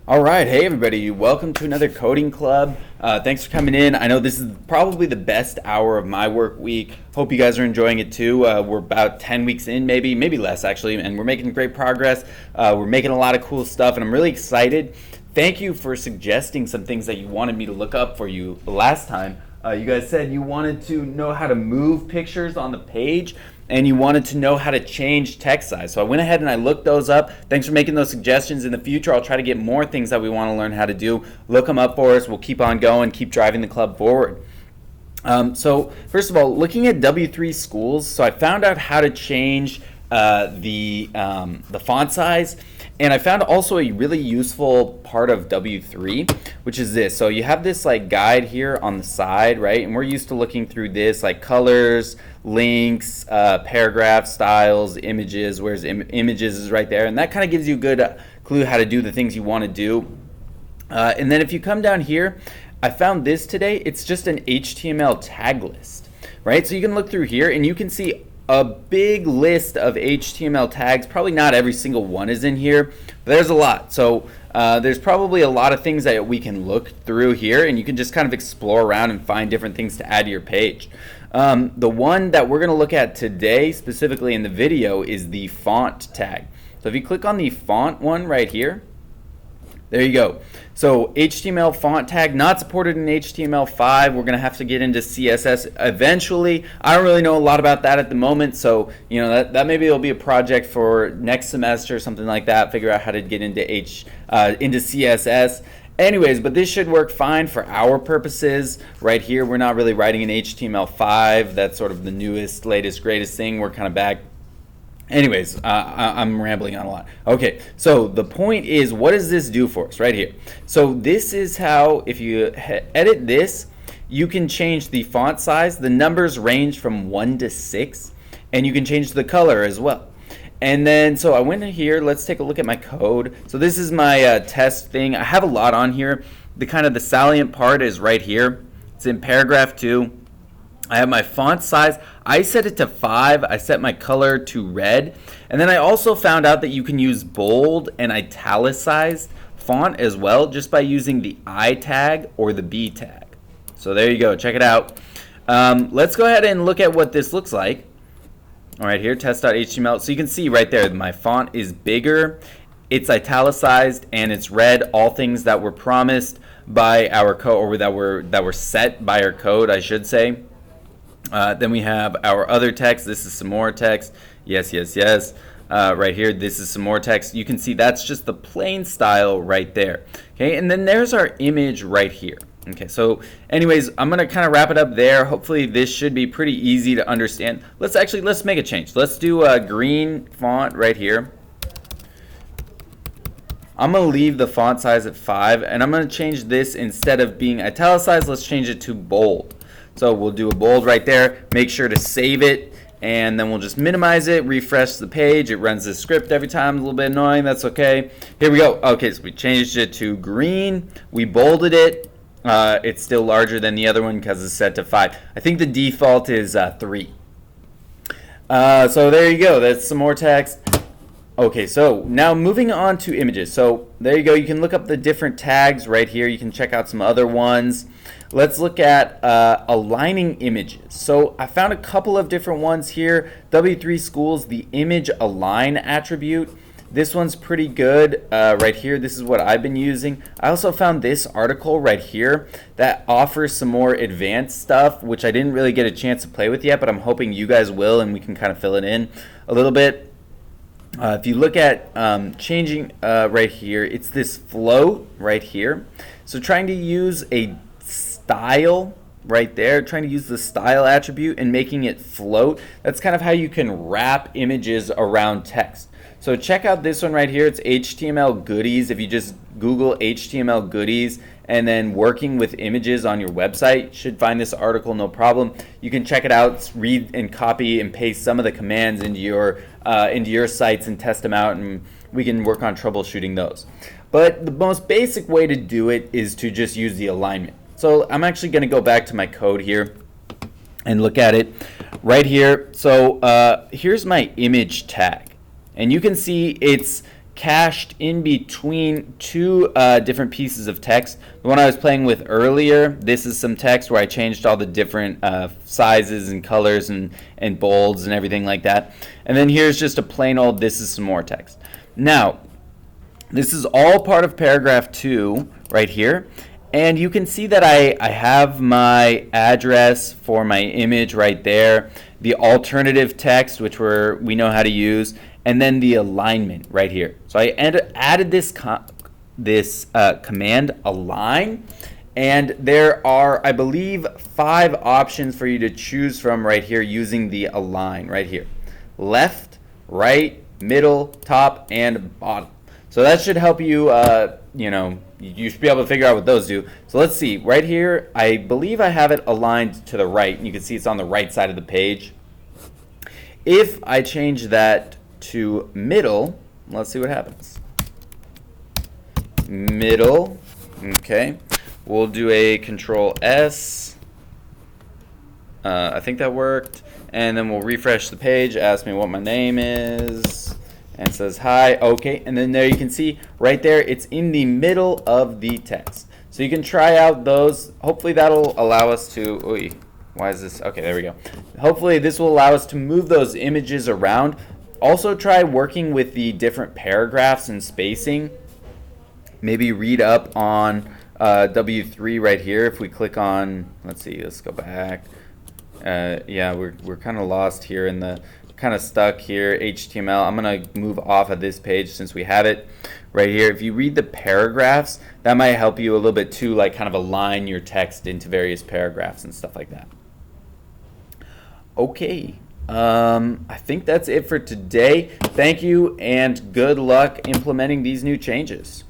All right, hey everybody, welcome to another coding club. Thanks for coming in. I know this is probably the best hour of my work week. Hope you guys are enjoying it too. We're about 10 weeks in, maybe less actually, and we're making great progress. We're making a lot of cool stuff, and I'm really excited. Thank you for suggesting some things that you wanted me to look up for you last time. You guys said you wanted to know how to move pictures on the page, and you wanted to know how to change text size. So I went ahead and I looked those up. Thanks for making those suggestions. In the future, I'll try to get more things that we want to learn how to do. Look them up for us. We'll keep on going, keep driving the club forward. So first of all, looking at W3 Schools, so I found out how to change the font size. And I found also a really useful part of W3, which is this. So you have this like guide here on the side, right? And we're used to looking through this like colors, links, paragraph styles, images, whereas images is right there. And that kind of gives you a good clue how to do the things you want to do. And then if you come down here, I found this today. It's just an HTML tag list, right? So you can look through here and you can see a big list of HTML tags. Probably not every single one is in here, but there's a lot. So there's probably a lot of things that we can look through here, and you can just kind of explore around and find different things to add to your page. The one that we're going to look at today, specifically in the video, is the font tag. So if you click on the font one right here, there you go. So HTML font tag, not supported in HTML5. We're going to have to get into CSS eventually. I don't really know a lot about that at the moment, so you know that maybe it'll be a project for next semester or something like that. Figure out how to get into CSS. Anyways, but this should work fine for our purposes. Right here, we're not really writing in HTML5. That's sort of the newest, latest, greatest thing. We're kind of back. Anyways, I'm rambling on a lot. Okay, so the point is, what does this do for us right here? So this is how, if you edit this, you can change the font size. The numbers range from 1 to 6, and you can change the color as well. And then, so I went in here, let's take a look at my code. So this is my test thing. I have a lot on here. The salient part is right here. It's in paragraph 2. I have my font size. I set it to 5. I set my color to red. And then I also found out that you can use bold and italicized font as well, just by using the I tag or the B tag. So there you go. Check it out. Let's go ahead and look at what this looks like. All right, here, test.html. So you can see right there, my font is bigger, it's italicized, and it's red. All things that were promised by our code, or that were set by our code, I should say. Then we have our other text. This is some more text. Yes, yes, yes. Right here, this is some more text. You can see that's just the plain style right there. Okay, and then there's our image right here. Okay, so anyways, I'm going to kind of wrap it up there. Hopefully this should be pretty easy to understand. Let's make a change. Let's do a green font right here. I'm going to leave the font size at 5, and I'm going to change this, instead of being italicized, let's change it to bold. So we'll do a bold right there. Make sure to save it, and then we'll just minimize it, refresh the page. It runs the script every time. A little bit annoying. That's okay. Here we go. Okay, so we changed it to green. We bolded it. It's still larger than the other one because it's set to 5. I think the default is 3. So there you go. That's some more text. Okay, so now moving on to images. So there you go. You can look up the different tags right here. You can check out some other ones. Let's look at aligning images. So I found a couple of different ones here. W3 Schools, the image align attribute. This one's pretty good right here. This is what I've been using. I also found this article right here that offers some more advanced stuff, which I didn't really get a chance to play with yet, but I'm hoping you guys will, and we can kind of fill it in a little bit. If you look at changing right here, it's this float right here. So trying to use a style right there, trying to use the style attribute and making it float. That's kind of how you can wrap images around text. So check out this one right here. It's HTML goodies. If you just Google HTML goodies and then working with images on your website, you should find this article no problem. You can check it out, read and copy and paste some of the commands into your sites and test them out, and we can work on troubleshooting those. But the most basic way to do it is to just use the alignment. So I'm actually going to go back to my code here and look at it right here. So here's my image tag. And you can see it's cached in between two different pieces of text. The one I was playing with earlier, this is some text where I changed all the different sizes and colors and bolds and everything like that. And then here's just a plain old, this is some more text. Now, this is all part of paragraph 2 right here. And you can see that I have my address for my image right there, the alternative text, which we know how to use, and then the alignment right here. So I added this command align, and there are, I believe, 5 options for you to choose from right here using the align right here. Left, right, middle, top, and bottom. So that should help you, you should be able to figure out what those do. So let's see, right here, I believe I have it aligned to the right, and you can see it's on the right side of the page. If I change that to middle, let's see what happens. Middle, okay. We'll do a Control S. I think that worked. And then we'll refresh the page, ask me what my name is, and it says hi, okay. And then there you can see right there, it's in the middle of the text. So you can try out those. Hopefully that'll allow us to, why is this? Okay, there we go. Hopefully this will allow us to move those images around. Also try working with the different paragraphs and spacing. Maybe read up on W3 right here. If we click on, let's see, let's go back. Yeah, we're kind of lost here in the, kind of stuck here, HTML. I'm going to move off of this page since we have it right here. If you read the paragraphs, that might help you a little bit too, like kind of align your text into various paragraphs and stuff like that. Okay, I think that's it for today. Thank you and good luck implementing these new changes.